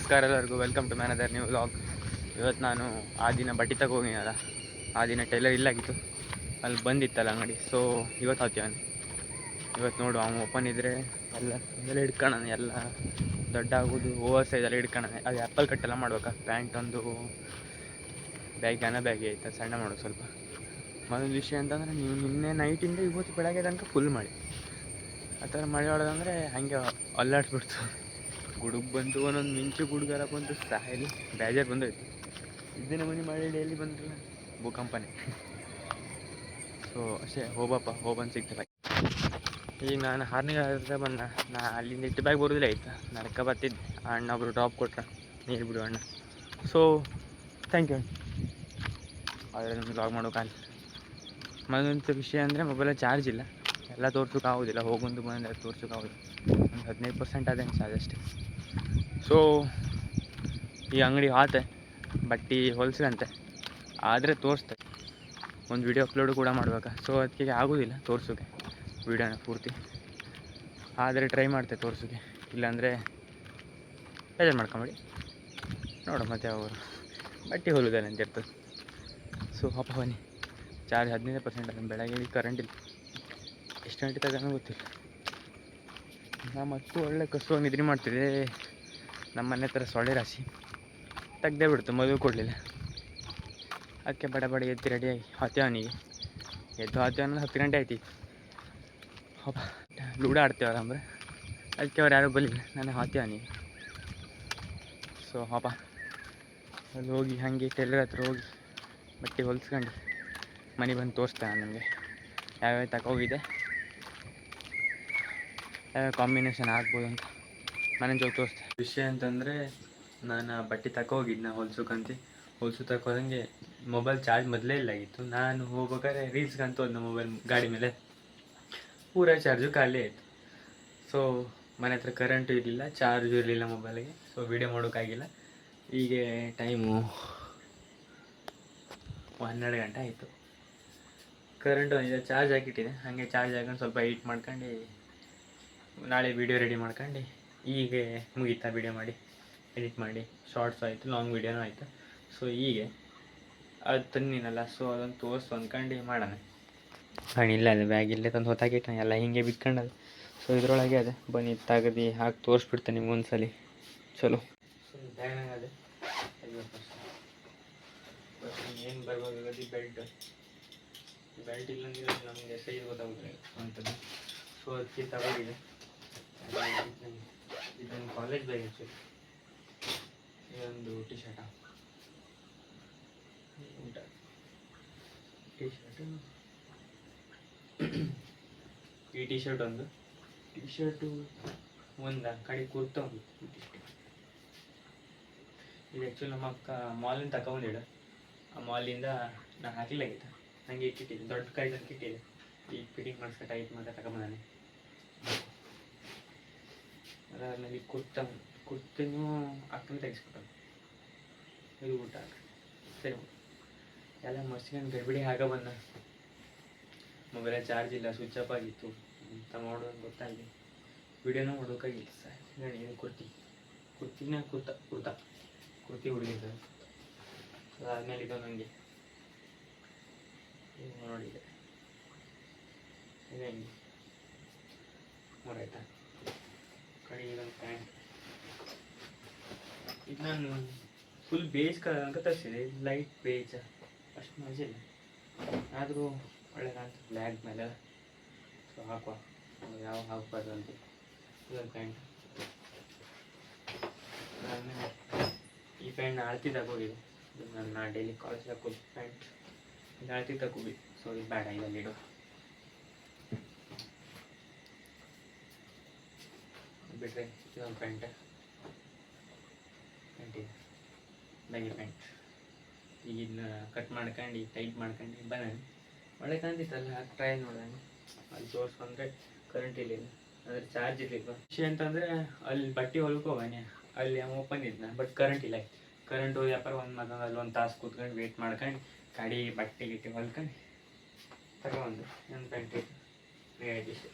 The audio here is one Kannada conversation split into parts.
ನಮಸ್ಕಾರ ಎಲ್ಲರಿಗೂ, ವೆಲ್ಕಮ್ ಟು ಮ್ಯಾನದರ್ ನ್ಯೂ ವ್ಲಾಗ್. ಇವತ್ತು ನಾನು ಆ ದಿನ ಬಟ್ಟೆ ತಗೋಗಿನಲ್ಲ, ಆ ದಿನ ಟೈಲರ್ ಇಲ್ಲಾಗಿತ್ತು, ಅಲ್ಲಿ ಬಂದಿತ್ತಲ್ಲ ಅಂಗಡಿ. ಸೊ ಇವತ್ತು ಹಾಕ್ಯಾನ. ಇವತ್ತು ನೋಡು, ಅವನು ಓಪನ್ ಇದ್ದರೆ ಎಲ್ಲ ಹಿಡ್ಕೊಳ್ಳೋಣ, ಎಲ್ಲ ದೊಡ್ಡ ಆಗೋದು, ಓವರ್ ಸೈಜ್ ಎಲ್ಲ ಹಿಡ್ಕೊಳ್ಳೋಣ. ಅದು ಆ್ಯಪಲ್ ಕಟ್ಟೆಲ್ಲ ಮಾಡ್ಬೇಕಾ, ಪ್ಯಾಂಟ್ ಒಂದು ಬ್ಯಾಗಿ ಆಯ್ತು, ಸಣ್ಣ ಮಾಡೋದು ಸ್ವಲ್ಪ. ಮತ್ತೊಂದು ವಿಷಯ ಅಂತಂದರೆ, ನೀವು ನಿನ್ನೆ ನೈಟಿಂದ ಇವತ್ತು ಬೆಳಗ್ಗೆ ತನಕ ಫುಲ್ ಮಾಡಿ ಆ ಥರ ಮಳೆ ಹೊಡೆದಂದರೆ ಹಾಗೆ ಅಲ್ಲಾಡ್ಸ್ಬಿಡ್ತು. ಗುಡುಗು ಬಂತು, ಒಂದೊಂದು ಮಿಂಚು ಗುಡುಗಾರ ಬಂತು, ಸಾಯಲಿ ಬೇಜಾರು ಬಂದೋಯ್ತು. ಇದನ್ನ ಮನೆ ಮಳೆ ಎಲ್ಲಿ ಬಂದ್ರಲ್ಲ, ಭೂಕಂಪನೆ. ಸೊ ಅಷ್ಟೇ, ಹೋಗ್ಬಂದು ಸಿಗ್ತದೆ. ಈಗ ನಾನು ಹಾರ್ನಿಗೆ ಬಂದ, ಅಲ್ಲಿಂದ ಇಟ್ಟು ಬ್ಯಾಗ್ ಬರೋದಿಲ್ಲ ಆಯ್ತಾ, ನಡ್ಕ ಬರ್ತಿದ್ದೆ. ಅಣ್ಣ ಒಬ್ಬರು ಡ್ರಾಪ್ ಕೊಟ್ರೆ, ನೀರು ಬಿಡು ಅಣ್ಣ. So thank you. ಆದರೆ ನಮ್ಗೆ ಲಾಗ್ ಮಾಡೋಕ್ಕಾಗಲ್ಲ. ಮತ್ತೊಂದು ವಿಷಯ ಅಂದರೆ, ಮೊಬೈಲಲ್ಲಿ ಚಾರ್ಜ್ ಇಲ್ಲ, ಎಲ್ಲ ತೋರ್ಸೋಕ್ಕಾಗೋದಿಲ್ಲ. ಹೋಗೊಂದು ಬಂದರೆ ತೋರ್ಸೋಕ್ಕಾಗೋದಿಲ್ಲ. ಒಂದು 15% ಅದೇನು ಚಾರ್ಜ್ ಅಷ್ಟೇ. ಸೊ ಈ ಅಂಗಡಿ ಆತೆ ಬಟ್ಟೆ ಹೊಲ್ಸ್ಕಂತೆ, ಆದರೆ ತೋರಿಸ್ತೆ. ಒಂದು ವಿಡಿಯೋ ಅಪ್ಲೋಡು ಕೂಡ ಮಾಡ್ಬೇಕಾ, ಸೊ ಅದಕ್ಕೆ ಆಗೋದಿಲ್ಲ ತೋರ್ಸೋಕ್ಕೆ ವಿಡಿಯೋನ ಪೂರ್ತಿ. ಆದರೆ ಟ್ರೈ ಮಾಡ್ತೆ ತೋರ್ಸೋಕ್ಕೆ, ಇಲ್ಲಾಂದರೆ ಬೇಜಾರು ಮಾಡ್ಕೊಂಬೇಡಿ. ನೋಡು ಮತ್ತೆ ಅವರು ಬಟ್ಟೆ ಹೊಲುದಲ್ಲ ಅಂತ ಇರ್ತದೆ. ಸೊ ಅಪ್ಪ ಬನ್ನಿ. ಚಾರ್ಜ್ 15% ಅದನ್ನು. ಬೆಳಗ್ಗೆ ಕರೆಂಟ್ ಇಲ್ಲ, ಎಷ್ಟು ಗಂಟೆ ತಗೊಂಡು ಗೊತ್ತಿಲ್ಲ. ನಾ ಮತ್ತು ಒಳ್ಳೆ ಕಸುವಾಗಿ ನಿದ್ರೆ ಮಾಡ್ತಿದ್ದೆ. ನಮ್ಮ ಮನೆ ಹತ್ರ ಸೊಳ್ಳೆ ರಾಶಿ ತೆಗ್ದೇ ಬಿಡ್ತು, ಮದುವೆ ಕೊಡಲಿಲ್ಲ. ಅದಕ್ಕೆ ಬಡ ಎದ್ದು ರೆಡಿಯಾಗಿ ಹತ್ಯವನಿಗೆ ಎದ್ದು ಅನ್ನೋದು 10 ಗಂಟೆ ಆಯ್ತು. ಹಬ್ಬ ಲೂಡೋ ಆಡ್ತೇವಲ್ಲ ಅಂದ್ರೆ, ಅದಕ್ಕೆ ಅವ್ರು ಯಾರೂ ಬರಲಿಲ್ಲ, ನಾನು ಹತ್ಯವನಿಗೆ. ಸೊ ಹಬ್ಬ ಅಲ್ಲಿ ಹೋಗಿ ಹಾಗೆ ಟೈಲರ್ ಹತ್ರ ಹೋಗಿ ಬಟ್ಟೆ ಹೊಲ್ಸ್ಕೊಂಡು ಮನೆ ಬಂದು ತೋರಿಸ್ತೆ ನಾನು ನಿಮಗೆ ಯಾವ್ಯಾವ ತಗೋಗಿದೆ, ಯಾವ್ಯಾವ ಕಾಂಬಿನೇಷನ್ ಆಗ್ಬೋದು ಅಂತ ಮನೆ ಜೋಗಿ ತೋರಿಸ್ತೆ. ವಿಷಯ ಅಂತಂದರೆ, ನಾನು ಬಟ್ಟೆ ತಗೋಗಿದ್ನ ಹೊಲ್ಸು ತಗೋದಂಗೆ ಮೊಬೈಲ್ ಚಾರ್ಜ್ ಮೊದಲೇ ಇಲ್ಲಾಗಿತ್ತು. ನಾನು ಹೋಗ್ಬೇಕಾದ್ರೆ ರೀಲ್ಸ್ಗಂತೂ ಒಂದು ಮೊಬೈಲ್ ಗಾಡಿ ಮೇಲೆ ಪೂರ ಚಾರ್ಜು ಖಾಲಿ ಆಯಿತು. ಸೊ ಮನೆ ಹತ್ರ ಕರೆಂಟು ಇರಲಿಲ್ಲ, ಚಾರ್ಜು ಇರಲಿಲ್ಲ ಮೊಬೈಲಿಗೆ. ಸೊ ವೀಡಿಯೋ ಮಾಡೋಕ್ಕಾಗಿಲ್ಲ. ಹೀಗೆ ಟೈಮು 12 ಗಂಟೆ ಆಯಿತು. ಕರೆಂಟು ಇದೆ, ಚಾರ್ಜ್ ಹಾಕಿಟ್ಟಿದೆ. ಹಾಗೆ ಚಾರ್ಜ್ ಹಾಕೊಂಡು ಸ್ವಲ್ಪ ಎಡಿಟ್ ಮಾಡ್ಕೊಂಡು ನಾಳೆ ವೀಡಿಯೋ ರೆಡಿ ಮಾಡ್ಕೊಂಡು ಹೀಗೆ ಮುಗೀತಾ ವೀಡಿಯೋ ಮಾಡಿ ಎಡಿಟ್ ಮಾಡಿ. ಶಾರ್ಟ್ಸ್ ಆಯಿತು, ಲಾಂಗ್ ವೀಡಿಯೋನೂ ಆಯಿತು. ಸೊ ಹೀಗೆ ಅದು ತಂದಿನಲ್ಲ, ಸೊ ಅದನ್ನು ತೋರಿಸು ಅಂದ್ಕೊಂಡು ಮಾಡೋಣ. ಇಲ್ಲ ಅದು ಬ್ಯಾಗ್ ಇಲ್ಲೇ ತಂದು ಹೊತ್ತಾಕಿಟ್ಟು ಎಲ್ಲ ಹೀಗೆ ಬಿತ್ಕೊಂಡದು. ಸೊ ಇದರೊಳಗೆ ಅದೇ ಬನ್ನಿ ತೆಗ್ದು ಹಾಕಿ ತೋರಿಸ್ಬಿಡ್ತೇನೆ ನಿಮ್ಗೆ ಒಂದ್ಸಲಿ. ಚಲೋ ಸೊ ಬ್ಯಾಗ್ನಾಗ ಅದೇ ಏನು ಬರ್ಬೇಕಾಗದು, ಬೆಲ್ಟ್ ಇಲ್ಲಂದ್ರೆ ನಮಗೆ ಸೈಜ್ ಗೊತ್ತಾಗುತ್ತೆ ಅಂಥದ್ದು. ಸೊ ಅದಕ್ಕೆ ತಗೊಂಡಿದೆ. ಇದೊಂದು ಕಾಲೇಜ್ ಬ್ಯಾಗ್ ಆ್ಯಕ್ಚುಲಿ. ಇದೊಂದು ಟಿ ಶರ್ಟು, ಈ ಟಿ ಶರ್ಟ್ ಒಂದು, ಟಿ ಶರ್ಟು ಒಂದು ಕಡೆ ಕುರ್ತಾ ಒಂದು ಇದಿಷ್ಟು. ಇದು ಆ್ಯಕ್ಚುಲಿ ನಮ್ಮ ಅಕ್ಕ ಮಾಲಿಂದ ತಗೊಂಡಿಡ, ಆ ಮಾಲಿಂದ ನಾನು ಹಾಕಲಾಗಿತ್ತು, ನನಗೆ ಇಟ್ಟಿದ್ದೆ ದೊಡ್ಡ ಕೈ ತನಕ ಇಟ್ಟಿದೆ. ಈಗ ಫಿಟ್ಟಿಂಗ್ ಮಾಡಿಸ್ಕೊಂಡು ಟೈಟ್ ಮಾಡಿ ತಗೊಂಬಂದಾನೆ. ಅದಾದ್ಮೇಲೆ ಕುರ್ತಿನೂ ಅಕ್ಕನ ತೆಗಿಸ್ಬಿಟ್ಟು ಇದು ಊಟ ಸರಿ ಎಲ್ಲ ಮಸ್ತ್ಕೊಂಡು ಗಡಿಬಿಡಿ ಆಗ ಬಂದ. ಮೊಬೈಲ ಚಾರ್ಜ್ ಇಲ್ಲ, ಸ್ವಿಚ್ ಆಫ್ ಆಗಿತ್ತು ಅಂತ ಮಾಡೋದು ಗೊತ್ತಾಗಿ ವಿಡಿಯೋನೂ ಮಾಡೋಕ್ಕಾಗಿಲ್ಲ. ಸರ್ ಏನು ಕುರ್ತಿ ಹುಡುಗಿದ್ದ. ಅದಾದಮೇಲೆ ಇದು ನನಗೆ ನೋಡಿದೆ ಇದೆ ಹಿಂಗೆ ನೋಡಾಯ್ತಾ. ಕಡೆ ಇದೊಂದು ಪ್ಯಾಂಟ್, ಇದು ನಾನು ಫುಲ್ ಬೇಜ್ ಕಲರ್ ಅಂತ ತರಿಸಿದೆ. ಲೈಟ್ ಬೇಜ್, ಅಷ್ಟು ಮಜಾ ಇಲ್ಲ, ಆದರೂ ಒಳ್ಳೆ ಕಾಣ್ತದೆ ಬ್ಲ್ಯಾಕ್ ಮೇಲೆ. ಸೊ ಹಾಕುವ, ಯಾವ ಹಾಕಬಾರ್ದು ಅಂತ. ಇದೊಂದು ಪ್ಯಾಂಟ್. ಆಮೇಲೆ ಈ ಪ್ಯಾಂಟ್ ಅಳತಿ ತಗೋಗಿದೆ. ಇದು ನನ್ನ ಡೈಲಿ ಕಾಲೇಜ್ ಹಾಕೋದು ಪ್ಯಾಂಟ್. ಇದು ಅಳತಿ ತಗೋಬೇಕು. ಸೊ ಇದು ಬೇಡ, ಇದಲ್ಲಿಡು. ಬಿಟ್ಟರೆ ಇದೊಂದು ಪ್ಯಾಂಟ್ ಇದೆ, ಬ್ಯಾಗಿ ಪ್ಯಾಂಟ್. ಈಗ ಇದನ್ನ ಕಟ್ ಮಾಡ್ಕೊಂಡು ಟೈಟ್ ಮಾಡ್ಕೊಂಡು ಬನ್ನಿ. ಒಳ್ಳೆ ಕಾಣ್ತಿತ್ತಲ್ಲ, ಹಾಕಿ ಟ್ರೈ ನೋಡೋಣ. ಅಲ್ಲಿ ತೋರಿಸ್ಕೊಂಡ್ರೆ ಕರೆಂಟ್ ಇರಲಿಲ್ಲ, ಅಂದರೆ ಚಾರ್ಜ್ ಇರಲಿಲ್ಲ. ವಿಷಯ ಅಂತಂದರೆ, ಅಲ್ಲಿ ಬಟ್ಟೆ ಹೊಲ್ಕೋವಾನೆ, ಅಲ್ಲಿ ಓಪನ್ ಇದ್ನ, ಬಟ್ ಕರೆಂಟ್ ಇಲ್ಲ. ಕರೆಂಟ್ ಹೋಗಿ ವ್ಯಾಪಾರ ಅಲ್ಲಿ ಒಂದು ತಾಸು ಕೂತ್ಕೊಂಡು ವೇಟ್ ಮಾಡ್ಕೊಂಡು ಗಾಡಿ ಬಟ್ಟೆ ಗಿಟ್ಟೆ ಹೊಲ್ಕೊಂಡು ತಗೊಂಡು ನನ್ನ ಪ್ಯಾಂಟ್ ಇತ್ತು ಇಷ್ಟು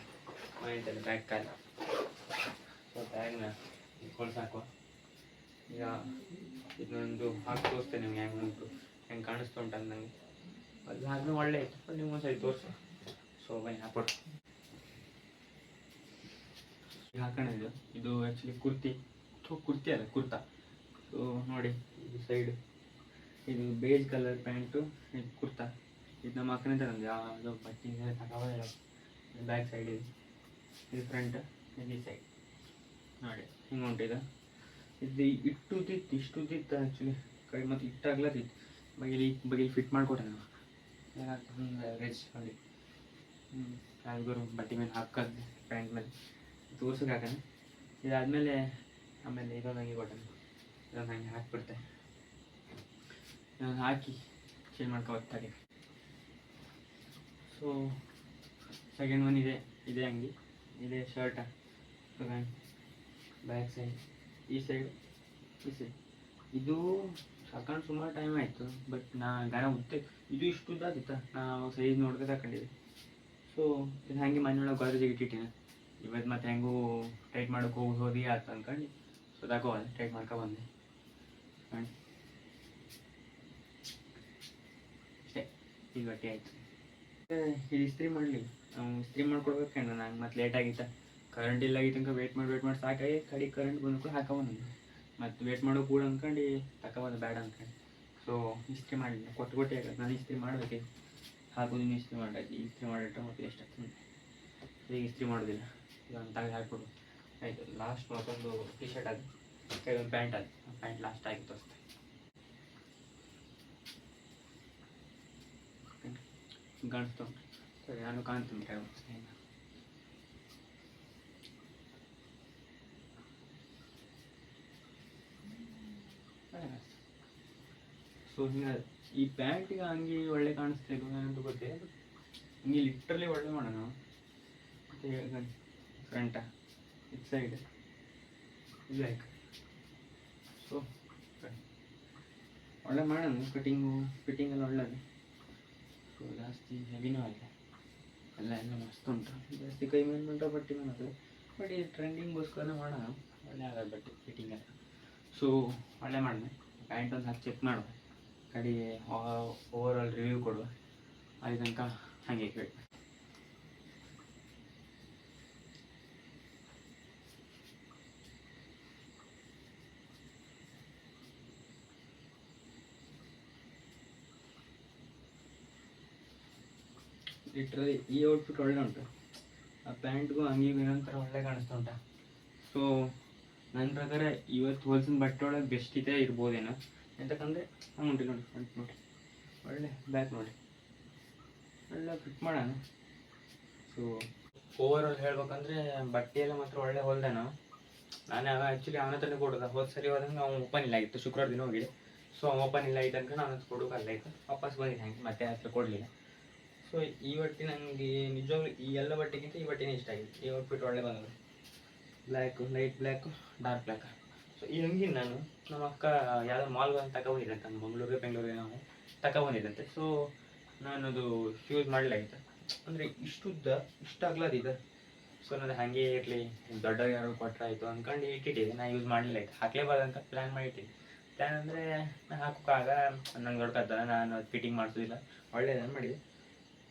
ಮನೆಯಲ್ಲಿ ಬ್ಯಾಗ್ ಕಾಲ. ಸೊ ಬ್ಯಾಗ್ನ ಕೊಳ್ಸಾಕುವ. ಈಗ ಇದೊಂದು ಹಾಕಿ ತೋರಿಸ್ತೇನೆ ನಿಮ್ಗೆ ಹೆಂಗೆ ಉಂಟು, ಹೆಂಗೆ ಕಾಣಿಸ್ತಾ ಉಂಟು ನನಗೆ. ಅದು ಆದ್ಮೇಲೆ ಒಳ್ಳೆ ಇತ್ತು, ನೀವು ಒಂದ್ಸರಿ ತೋರಿಸು. ಸೊ ಬನ್ನಿ ಹಾಕ್ಬಿಟ್ಟು ಹಾಕೊಂಡಿದ್ದು. ಇದು ಆ್ಯಕ್ಚುಲಿ ಕುರ್ತಿ ಅಲ್ಲ, ಕುರ್ತಾ. ಸೊ ನೋಡಿ, ಇದು ಸೈಡ್ ಇದು ಬೇಜ್ ಕಲರ್ ಪ್ಯಾಂಟು, ಇದು ಕುರ್ತಾ. ಇದು ನಮ್ಮ ಹಾಕೊಂಡಿದ್ದೆ ನಮ್ದು ಯಾವುದೋ ಬಟ್ಟೆ ತಗೋಲ್ಲ. ಬ್ಯಾಕ್ ಸೈಡ್ ಇದು ಫ್ರಂಟ್, ಇದು ಸೈಡ್ ನೋಡಿ ಹಿಂಗೆ ಉಂಟಿದೆ. ಇದು ಇಷ್ಟುದಿತ್ತು ಆ್ಯಕ್ಚುಲಿ ಕೈ ಮತ್ತು ಇಟ್ಟಾಗ್ಲತ್ತಿತ್ತು. ಬಗೆಲಿ ಫಿಟ್ ಮಾಡಿಕೊಟ್ಟೆ ನಾವು. ಏನಾಗ್ತದೆ ರೆಚ್ ನೋಡಿ ಯಾರಿಗೂ ಬಟ್ಟೆ ಮೇಲೆ ಹಾಕೋದು ಪ್ಯಾಂಟ್ ಮೇಲೆ ತೋರ್ಸೋಕೆ ಹಾಕೋಣ. ಇದಾದಮೇಲೆ ಆಮೇಲೆ ಇದೊಂದು ಹಂಗೆ ಕೊಟ್ಟೆ, ಇದೊಂದು ಹಂಗೆ ಹಾಕಿಬಿಡ್ತೆ. ಇದೊಂದು ಹಾಕಿ ಚೇಂಜ್ ಮಾಡ್ಕೊಳ್ತಾರೆ. ಸೊ ಸೆಕೆಂಡ್ ಒನ್ ಇದೇ ಅಂಗಿ, ಇದೇ ಶರ್ಟ ಬ್ಯಾಕ್ ಸೈಡ್, ಈ ಸೈಡ್ ಇದು ಸಾಕೊಂಡು ಸುಮಾರು ಟೈಮ್ ಆಯಿತು. ಬಟ್ ಗಾನ ಉದ್ದೆ ಇದು ಇಷ್ಟು ಉದ್ದಾದಿತ್ತ, ನಾವು ಸೈಜ್ ನೋಡಿದ್ರೆ ತಗೊಂಡಿದ್ದೆ. ಸೊ ಇದು ಹಾಗೆ ಮನೆಯೊಳಗೆ ಗಾರೇಜಿಗೆ ಇಟ್ಟಿಟ್ಟಿನ. ಇವತ್ತು ಮತ್ತೆ ಹೆಂಗೂ ಟೈಟ್ ಮಾಡೋಕೆ ಹೋದಿ ಆಯ್ತು ಅಂದ್ಕೊಂಡು ಸೊ ತಗೊಬಂದೆ, ಟೈಟ್ ಮಾಡ್ಕೊಬಂದೆ. ಅಷ್ಟೇ, ಈಗ ಗಟ್ಟಿ ಆಯಿತು. ಇದು ಇಸ್ತ್ರಿ ಮಾಡಲಿ, ಇಸ್ತ್ರಿ ಮಾಡ್ಕೊಡ್ಬೇಕಂದ್ರೆ ನಂಗೆ ಮತ್ತೆ ಲೇಟ್ ಆಗಿತ್ತ. ಕರೆಂಟ್ ಇಲ್ಲ ಆಗಿತ್ತು ವೇಟ್ ಮಾಡಿ ಸಾಕಾಗಿ ಕಡೆ ಕರೆಂಟ್ ಬಂದ್ಕೊಂಡು ಹಾಕೊಬಂದು ಮತ್ತು ವೇಟ್ ಮಾಡೋ ಕೂಡ ಅಂದ್ಕೊಂಡು ತಗೊಬಂದು ಬೇಡ ಅಂದ್ಕೊಂಡು. ಸೊ ಇಸ್ತ್ರಿ ಮಾಡಲಿಲ್ಲ, ಕೊಟ್ಟು ಆಗತ್ತೆ. ನಾನು ಇಸ್ತ್ರಿ ಮಾಡಬೇಕು, ಹಾಕೋದು ಇಸ್ತ್ರಿ ಮಾಡಾಕಿ, ಇಸ್ತ್ರಿ ಮಾಡಿಟ್ರೆ ಮತ್ತೆ ಎಷ್ಟಾಗ್ತದೆ. ಈಗ ಇಸ್ತ್ರಿ ಮಾಡೋದಿಲ್ಲ, ಇದೊಂದು ತಾಗಿ ಹಾಕ್ಬಿಡು ಆಯಿತು. ಲಾಸ್ಟ್ ಮತ್ತೊಂದು ಟಿ ಶರ್ಟ್ ಅದು, ಒಂದು ಪ್ಯಾಂಟ್ ಅದು, ಪ್ಯಾಂಟ್ ಲಾಸ್ಟ್ ಆಗಿ ತೋರಿಸ್ತೆ. ಕಾಣಿಸ್ತು ಸರಿ, ನಾನು ಕಾಣ್ತೀನಿ ಟ್ರೈ ಮಾಡ್ತೀನಿ. ಸೊ ಹಿಂಗೆ ಈ ಪ್ಯಾಂಟಿಗೆ ಹಂಗೆ ಒಳ್ಳೆ ಕಾಣಿಸ್ತಿಲ್ಲ ಏನಂತ ಗೊತ್ತಿಲ್ಲ. ಹಿಂಗೆ ಲಿಟ್ರಲಿ ಒಳ್ಳೆ ಮಾಡೋಣ ಮತ್ತು ಫ್ರಂಟ ಇದು ಸೈಡ್ ಇದು ಬ್ಯಾಕ್. ಸೊ ಒಳ್ಳೆ ಮಾಡೋಣ, ಫಿಟ್ಟಿಂಗ್ ಎಲ್ಲ ಒಳ್ಳೆಯದು. ಸೊ ಜಾಸ್ತಿ ಹೆವಿನೂ ಆಗಿದೆ, ಎಲ್ಲ ಮಸ್ತ್ ಉಂಟು. ಜಾಸ್ತಿ ಕೈ ಮೇಲೆ ಉಂಟು ಬಟ್ಟೆ ಮಾಡೋದು, ಬಟ್ ಈ ಟ್ರೆಂಡಿಂಗ್ಗೋಸ್ಕರ ಮಾಡೋಣ. ಒಳ್ಳೆ ಆಗೋದು ಬಟ್ಟೆ ಫಿಟ್ಟಿಂಗ್ ಎಲ್ಲ. ಸೊ ಒಳ್ಳೆ ಮಾಡೋಣ. ಪ್ಯಾಂಟ್ ಒಂದು ಹಾಕಿ ಚೆಕ್ ಮಾಡುವ, ಕಡೆಗೆ ಓವರ್ ಆಲ್ ರಿವ್ಯೂ ಕೊಡುವ. ಅಲ್ಲಿ ತನಕ ಹಾಗೆ ಕೇಳಿ. ಲಿಟ್ರಲಿ ಈ ಔಟ್ಫಿಟ್ ಒಳ್ಳೆ ಉಂಟು, ಆ ಪ್ಯಾಂಟ್ಗೂ ಅಂಗಿಗೂ ಏನಂತಾರೆ ಒಳ್ಳೆ ಕಾಣಿಸ್ತಾ ಉಂಟ. ಸೊ ನನ್ನ ಪ್ರಕಾರ ಇವತ್ತು ಹೊಲ್ಸಿನ ಬಟ್ಟೆ ಒಳಗೆ ಬೆಸ್ಟ್ ಇದೆ ಇರ್ಬೋದೇನೋ. ಎಂತಕ್ಕಂದರೆ ಹಂಗೆ ಉಂಟು ನೋಡಿ, ಫ್ರಂಟ್ ನೋಡಿ ಒಳ್ಳೆ, ಬ್ಯಾಕ್ ನೋಡಿ ಒಳ್ಳೆ ಫಿಟ್ ಮಾಡೋಣ. ಸೊ ಓವರ್ ಆಲ್ ಹೇಳ್ಬೇಕಂದ್ರೆ ಬಟ್ಟೆ ಎಲ್ಲ ಮಾತ್ರ ಒಳ್ಳೆ ಹೊಲ್ದೆ ನಾವು. ನಾನು ಆ್ಯಕ್ಚುಲಿ ಅವನ ಹತ್ರನೇ ಕೊಡೋದು. ಹೋದ ಸರಿ ಹೋದಂಗೆ ಅವ್ನು ಓಪನ್ ಇಲ್ಲ ಆಗಿತ್ತು, ಶುಕ್ರವಾರ ದಿನ ಹೋಗಿದೆ. ಸೊ ಅವ್ನು ಓಪನ್ ಇಲ್ಲ ಆಯ್ತು ಅನ್ಕೊಂಡು ಅವನ ಹತ್ರ ಕೊಡೋಕೆ ಅಲ್ಲಾಯಿತು, ವಾಪಸ್ ಬಂದಿದ್ದೆ ಹಂಗೆ, ಮತ್ತೆ ಹತ್ರ ಕೊಡಲಿಲ್ಲ. ಸೊ ಈ ಬಟ್ಟೆ ನನಗೆ ನಿಜವಾಗ್ಲೂ ಈ ಎಲ್ಲ ಬಟ್ಟೆಗಿಂತ ಈ ಬಟ್ಟೆನೇ ಇಷ್ಟ ಆಗಿದೆ. ಈ ಔಟ್ಫಿಟ್ ಒಳ್ಳೆ ಬಂದದ್ದು, black, light black, dark black. So ಈ ಹಂಗಿನ ನಾನು ನಮ್ಮ ಅಕ್ಕ ಯಾವುದೋ ಮಾಲ್ಗೆ ಅಂತ ತಗೊಬಂದಿದ್ದಂತೆ, ನಮ್ಮ ಬೆಂಗಳೂರಿಗೆ ನಾವು ತಗೊಬಂದಿದ್ದಂತೆ. ಸೊ ನಾನು ಅದು ಯೂಸ್ ಮಾಡಲಾಗಿತ್ತು. ಅಂದರೆ ಇಷ್ಟ ಆಗ್ಲದಿದೆ. ಸೊ ನಾನು ಹಾಗೆ ಇರಲಿ, ದೊಡ್ಡ ಯಾರು ಕೊಟ್ಟರೆ ಆಯಿತು ಅಂದ್ಕೊಂಡು ಇಟ್ಟಿಟ್ಟಿದ್ದೆ. ನಾನು ಯೂಸ್ ಮಾಡಲಿಲ್ಲ ಆಯ್ತು, ಹಾಕಲೇಬಾರ್ದಂತ ಪ್ಲ್ಯಾನ್ ಮಾಡಿಟ್ಟಿದ್ದೆ. ಪ್ಲ್ಯಾನ್ ಅಂದರೆ ನಾನು ಹಾಕೋಕ್ಕಾಗ ನಂಗೆ ದೊಡ್ಡದ, ನಾನು ಫಿಟ್ಟಿಂಗ್ ಮಾಡಿಸೋದಿಲ್ಲ, ಒಳ್ಳೆಯದನ್ನು ಮಾಡಿದೆ.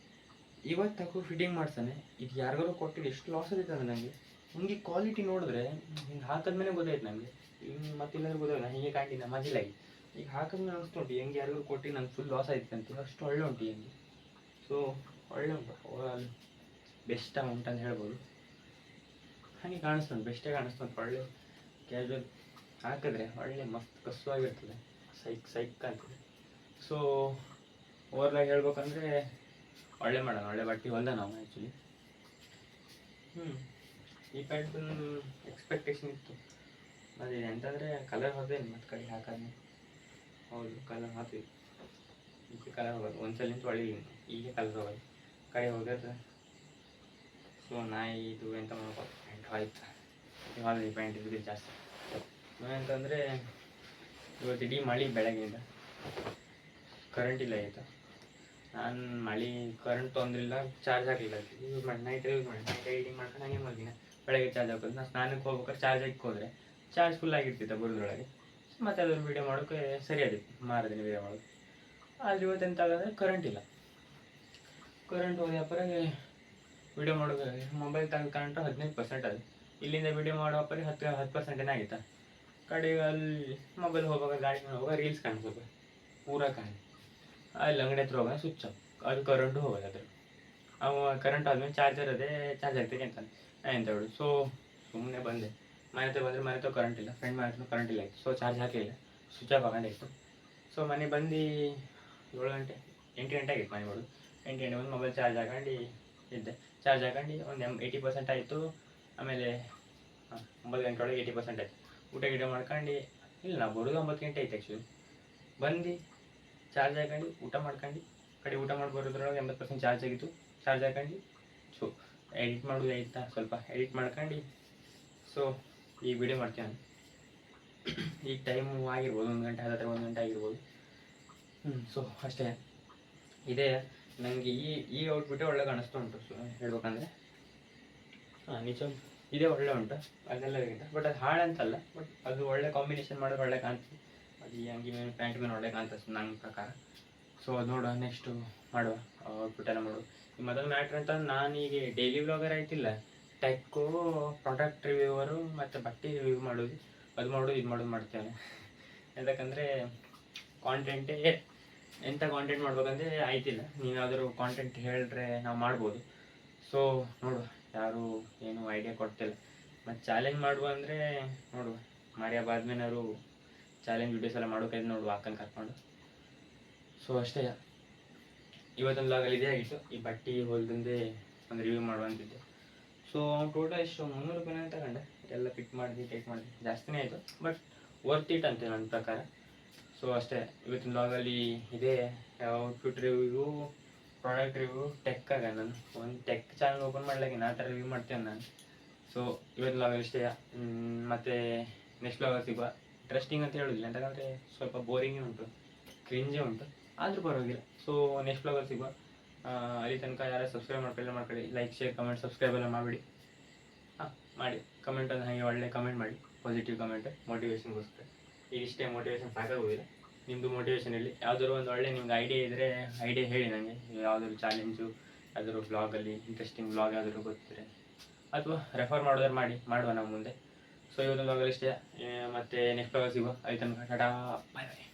ಇವತ್ತು ಹಾಕೋ ಫಿಟ್ಟಿಂಗ್ ಮಾಡ್ತಾನೆ. ಇದು ಯಾರಿಗಾರು ಕೊಟ್ಟಿದ್ದು ಎಷ್ಟು ಲಾಸ್ ಆಗುತ್ತೆ ನನಗೆ. ಹಿಂಗೆ ಕ್ವಾಲಿಟಿ ನೋಡಿದ್ರೆ ಹಿಂಗೆ ಹಾಕಿದ್ಮೇಲೆ ಗೊತ್ತಾಯ್ತು ನನಗೆ, ಹಿಂಗೆ ಮತ್ತಿಲ್ಲಾಂದ್ರೆ ಗೊತ್ತಾಯ್ತು ಹೀಗೆ ಕಾಣ್ತಿದ್ದ ಮಜಿಲಾಗಿ. ಈಗ ಹಾಕಿದ್ಮೇಲೆ ಅನಿಸ್ತು ಉಂಟು ಹೆಂಗೆ ಯಾರಿಗಾರು ಕೊಟ್ಟು ನಂಗೆ ಫುಲ್ ಲಾಸ್ ಆಯ್ತು ಅಂತ, ಅಷ್ಟು ಒಳ್ಳೆ ಉಂಟು ಹೆಂಗೆ. ಸೊ ಒಳ್ಳೆ ಉಂಟು, ಓವರಾಲ್ ಬೆಸ್ಟ್ ಉಂಟು ಅಂತ ಹೇಳ್ಬೋದು. ಹಾಗೆ ಕಾಣಿಸ್ತುಂಟು, ಬೆಸ್ಟೇ ಕಾಣಿಸ್ತುಂಟು. ಒಳ್ಳೆ ಕ್ಯಾಶುವಲ್ ಹಾಕಿದ್ರೆ ಒಳ್ಳೆ ಮಸ್ತ್ ಕಸುವಾಗಿರ್ತದೆ, ಸೈಕ್ ಆಗ್ತದೆ. ಸೊ ಓವರ್ಲಾಗಿ ಹೇಳ್ಬೇಕಂದ್ರೆ ಒಳ್ಳೆ ಮಾಡೋಣ, ಒಳ್ಳೆ ಬಟ್ಟೆ ಹೊಲ್ದ ನಾವು ಆ್ಯಕ್ಚುಲಿ. ಈ ಪ್ಯಾಂಟ್ ಎಕ್ಸ್ಪೆಕ್ಟೇಷನ್ ಇತ್ತು. ಅದೇ ಎಂತಂದರೆ ಕಲರ್ ಹೋದೇನು ಮತ್ತು ಕಡೆ ಹಾಕೋದು. ಹೌದು, ಕಲರ್ ಹಾಕ್ತೀವಿ, ಈಗ ಕಲರ್ ಹೋಗೋದು ಒಂದ್ಸಲಿಂತ ಒಳ್ಳೆ, ಈಗ ಕಲರ್ ಹೋಗೋದು ಕಡೆ ಹೋಗಿರ್ತದೆ. ಸೊ ಇದು ಎಂತ ಮಾಡ್ಬೋದು, ಪ್ಯಾಂಟ್ ಆಯ್ತು ಹೊಲಿದೆ. ಪ್ಯಾಂಟ್ ಇದ್ರೆ ಜಾಸ್ತಿ ಅಂತಂದರೆ ಇವತ್ತು ಇಡೀ ಮಳೆ ಬೆಳಗ್ಗೆಯಿಂದ, ಕರೆಂಟ್ ಇಲ್ಲ ಆಯಿತು. ನಾನು ಮಳೆ ಕರೆಂಟ್ ತೊಂದ್ರಿಲ್ಲ, ಚಾರ್ಜ್ ಆಗಲಿಲ್ಲ, ಯೂಸ್ ಮಾಡಿ ನೈಟ್ ಎಡಿಟಿಂಗ್ ಮಾಡ್ಕೊಂಡು ಹಾಗೆ ಮಲ್ಗಿನ. ಬೆಳಗ್ಗೆ ಚಾರ್ಜ್ ಹಾಕೋದು, ನಾನು ಸ್ನಾನಕ್ಕೆ ಹೋಗ್ಬೇಕಾದ್ರೆ ಚಾರ್ಜ್ ಹಾಕಿ ಹೋದರೆ ಚಾರ್ಜ್ ಫುಲ್ ಆಗಿರ್ತಿತ್ತು ಬರೋದ್ರೊಳಗೆ. ಮತ್ತು ಅದ್ರ ವೀಡಿಯೋ ಮಾಡೋಕ್ಕೆ ಸರಿ ಆದಿತ್ತು ಮಾರದಿನ ವೀಡಿಯೋ ಮಾಡೋದು. ಆದರೆ ಇವತ್ತು ಎಂತ ಆಗಂದರೆ ಕರೆಂಟ್ ಇಲ್ಲ. ಕರೆಂಟ್ ಹೋದ್ಯಪ್ಪರೆ ವೀಡಿಯೋ ಮಾಡೋದು ಮೊಬೈಲ್ ತಗೊಂಡು ಕರೆಂಟು 15% ಅದು. ಇಲ್ಲಿಂದ ವೀಡಿಯೋ ಮಾಡೋಪ್ಪರೆ 10% ಆಗಿತ್ತಾ. ಕಡೆಗೆ ಅಲ್ಲಿ ಮೊಬೈಲ್ ಹೋಗುವಾಗ ಗಾಡಿ ಮೇಲೆ ಹೋಗುವಾಗ ರೀಲ್ಸ್ ಕಾಣಿಸೋದು ಪೂರ ಕಾಣಿ. ಅಲ್ಲಿ ಅಂಗಡಿ ಹತ್ರ ಹೋಗೋಣ ಸ್ವಿಚ್ ಆಫ್, ಅದು ಕರೆಂಟು ಹೋಗೋದು. ಅದ್ರ ಅವ ಕರೆಂಟ್ ಆದ್ಮೇಲೆ ಚಾರ್ಜರ್ ಅದೇ ಚಾರ್ಜ್ ಆಗ್ತದೆ ಅಂತಾನೆ. ನಾನು ಎಂತ ಹೇಳೋದು. ಸೊ ಸುಮ್ಮನೆ ಬಂದೆ. ಮನೆ ಹತ್ರ ಬಂದರೆ ಮನೆ ಹತ್ರ ಕರೆಂಟ್ ಇಲ್ಲ, ಫ್ರೆಂಡ್ ಮನೆ ಹತ್ರ ಕರೆಂಟ್ ಇಲ್ಲ ಆಯಿತು. ಸೊ ಚಾರ್ಜ್ ಹಾಕಲಿಲ್ಲ, ಸ್ವಿಚ್ ಆಫ್ ಆಗೋದಾಯಿತು. ಸೊ ಮನೆ ಬಂದು 7 ಗಂಟೆ 8 ಗಂಟೆ ಆಗಿತ್ತು ಮನೆ ಬರೋದು. 8 ಗಂಟೆ ಬಂದು ಮೊಬೈಲ್ ಚಾರ್ಜ್ ಹಾಕೊಂಡು ಇದ್ದೆ. ಚಾರ್ಜ್ ಹಾಕೊಂಡು ಒಂದು 80% ಆಯಿತು. ಆಮೇಲೆ 9 ಗಂಟೆ ಒಳಗೆ 80% ಆಯಿತು. ಊಟ ಗಿಟ ಮಾಡ್ಕೊಂಡು, ಇಲ್ಲ ನಾವು ಬರೋದು 9 ಗಂಟೆ ಆಯ್ತು ಆ್ಯಕ್ಚುಲಿ. ಬಂದು ಚಾರ್ಜ್ ಹಾಕೊಂಡು ಊಟ ಮಾಡ್ಕೊಂಡು, ಕಡೆ ಊಟ ಮಾಡಿ ಬರೋದ್ರೊಳಗೆ 80% ಚಾರ್ಜ್ ಆಗಿತ್ತು. ಚಾರ್ಜ್ ಹಾಕೊಂಡು ಸೊ ಎಡಿಟ್ ಮಾಡೋದು ಆಯ್ತಾ, ಸ್ವಲ್ಪ ಎಡಿಟ್ ಮಾಡ್ಕೊಂಡು ಸೊ ಈಗ ವಿಡಿಯೋ ಮಾಡ್ತೀನಿ ನಾನು. ಈಗ ಟೈಮು ಆಗಿರ್ಬೋದು 1 ಗಂಟೆ, ಹತ್ತಿರ 1 ಗಂಟೆ ಆಗಿರ್ಬೋದು. ಸೊ ಅಷ್ಟೇ. ಇದೇ ನನಗೆ ಈ ಔಟ್ಫಿಟ್ಟೇ ಒಳ್ಳೆ ಕಾಣಿಸ್ತಾ ಉಂಟು. ಸೊ ಹೇಳ್ಬೇಕಂದ್ರೆ ನಿಜ ಇದೇ ಒಳ್ಳೆ ಉಂಟು ಅದೆಲ್ಲರಿಗಿಂತ. ಬಟ್ ಅದು ಹಾಳಂತಲ್ಲ, ಬಟ್ ಅದು ಒಳ್ಳೆ ಕಾಂಬಿನೇಷನ್ ಮಾಡೋದು ಒಳ್ಳೆ ಕಾಣ್ತದೆ. ಅದು ಈ ಅಂಗಿ ಮೇಲೆ ಪ್ಯಾಂಟ್ ಮೇಲೆ ಒಳ್ಳೆ ಕಾಣ್ತದೆ ನನ್ನ ಪ್ರಕಾರ. ಸೊ ಅದು ನೋಡುವ, ನೆಕ್ಸ್ಟು ಮಾಡುವ ಔಟ್ಫಿಟ್ ಎಲ್ಲ ಮಾಡುವ. ಈ ಮೊದಲು ಮ್ಯಾಟ್ರ್ ಅಂತ ನಾನೀಗ ಡೈಲಿ ವ್ಲಾಗರ್ ಆಯ್ತಿಲ್ಲ, ಟೆಕ್ಕು, ಪ್ರಾಡಕ್ಟ್ ರಿವ್ಯೂವರು ಮತ್ತು ಬಟ್ಟೆ ರಿವ್ಯೂ ಮಾಡೋದು, ಅದು ಮಾಡೋದು ಇದು ಮಾಡೋದು ಮಾಡ್ತೇನೆ. ಯಾಕಂದರೆ ಕಾಂಟೆಂಟೇ ಎಂಥ ಕಾಂಟೆಂಟ್ ಮಾಡ್ಬೇಕಂದ್ರೆ ಆಯ್ತಿಲ್ಲ. ನೀವು ಯಾವ್ದಾದ್ರು ಕಾಂಟೆಂಟ್ ಹೇಳಿದ್ರೆ ನಾವು ಮಾಡ್ಬೋದು. ಸೊ ನೋಡುವ, ಯಾರು ಏನು ಐಡಿಯಾ ಕೊಡ್ತಿಲ್ಲ. ಮತ್ತು ಚಾಲೆಂಜ್ ಮಾಡುವ ಅಂದರೆ ನೋಡುವ, ಮಾರಿಯ ಬಾದ್ಮೇನಾದ್ರು ಚಾಲೆಂಜ್ ವೀಡಿಯೋಸ್ ಎಲ್ಲ ಮಾಡೋಕೆ ನೋಡುವ ಅಕ್ಕನ ಕರ್ಕೊಂಡು. ಸೊ ಅಷ್ಟೇ. ಇವತ್ತೊಂದು ಲಾಗಲ್ಲಿ ಇದೇ ಆಗಿತ್ತು, ಈ ಬಟ್ಟೆ ಹೊಲ್ದಂದೇ ಒಂದು ರಿವ್ಯೂ ಮಾಡುವಂತಿದ್ದೆ. ಸೊ ಟೋಟಲ್ ಎಷ್ಟು 300 ರೂಪಾಯಿನ ತಗೊಂಡೆ. ಎಲ್ಲ ಪಿಕ್ ಮಾಡಿದ್ವಿ, ಟೇಕ್ ಮಾಡಿದ್ವಿ, ಜಾಸ್ತಿನೇ ಆಯಿತು. ಬಟ್ ವರ್ತ್ ಇಟ್ ಅಂತೆ ನನ್ನ ಪ್ರಕಾರ. ಸೊ ಅಷ್ಟೇ. ಇವತ್ತಿನ ಲಾಗಲ್ಲಿ ಇದೇ outfit review, product review, tech ಆಗ ನಾನು ಒಂದು ಟೆಕ್ ಚಾನಲ್ ಓಪನ್ ಮಾಡ್ಲಿಕ್ಕೆ ಆ ಥರ ರಿವ್ಯೂ ಮಾಡ್ತೇನೆ ನಾನು. ಸೊ ಇವತ್ತಿನ ಲಾಗಲ್ಲಿ ಇಷ್ಟೇ. ಮತ್ತು ನೆಕ್ಸ್ಟ್ ಲಾಗಲ್ಲಿ ಸಿಗುವ. ಇಂಟ್ರೆಸ್ಟಿಂಗ್ ಅಂತ ಹೇಳೋದಿಲ್ಲ, ಯಾಕಂದರೆ ಸ್ವಲ್ಪ ಬೋರಿಂಗೇ ಉಂಟು, ಕ್ರಿಂಜೇ ಉಂಟು, ಆದರೂ ಪರವಾಗಿಲ್ಲ. ಸೊ ನೆಕ್ಸ್ಟ್ ಲಾಗಲ್ಲಿ ಸಿಗುವ. ಅಲ್ಲಿ ತನಕ ಯಾರು ಸಬ್ಸ್ಕ್ರೈಬ್ ಮಾಡ್ಕೊಳ್ಳಿ, ಲೈಕ್, ಶೇರ್, ಕಮೆಂಟ್, ಸಬ್ಸ್ಕ್ರೈಬ್ ಎಲ್ಲ ಮಾಡಿಬಿಡಿ. ಮಾಡಿ ಕಮೆಂಟ್ ಒಂದು ಹಾಗೆ ಒಳ್ಳೆ ಕಮೆಂಟ್ ಮಾಡಿ, ಪಾಸಿಟಿವ್ ಕಮೆಂಟ್, ಮೋಟಿವೇಶನ್ಗೋಸ್ಕರ. ಇಷ್ಟೇ ಮೋಟಿವೇಶನ್ ಸಾಕಾಗೋದಿಲ್ಲ. ನಿಮ್ಮದು ಮೋಟಿವೇಶನ್ ಇರಲಿ. ಯಾವುದಾದ್ರು ಒಂದು ಒಳ್ಳೆ ನಿಮ್ಗೆ ಐಡಿಯಾ ಇದ್ದರೆ ಐಡಿಯಾ ಹೇಳಿ ನನಗೆ. ಯಾವುದಾದ್ರು ಚಾಲೆಂಜು, ಯಾವ್ದಾದ್ರು ವ್ಲಾಗಲ್ಲಿ ಇಂಟ್ರೆಸ್ಟಿಂಗ್ ವ್ಲಾಗ್ ಯಾವ್ದಾದ್ರು ಗೊತ್ತಿದ್ರೆ, ಅಥವಾ ರೆಫರ್ ಮಾಡೋದಾದ್ರು ಮಾಡುವ ನಾವು ಮುಂದೆ. ಸೊ ಇವತ್ತು ವ್ಲಾಗಲ್ಲಿ ಇಷ್ಟೇ. ಮತ್ತು ನೆಕ್ಸ್ಟ್ ವ್ಲಾಗ್ ಸಿಗುವ. ಅಲ್ಲಿ ತನಕ ಟಾಟಾ, ಬಾಯ್ ಬಾಯ್.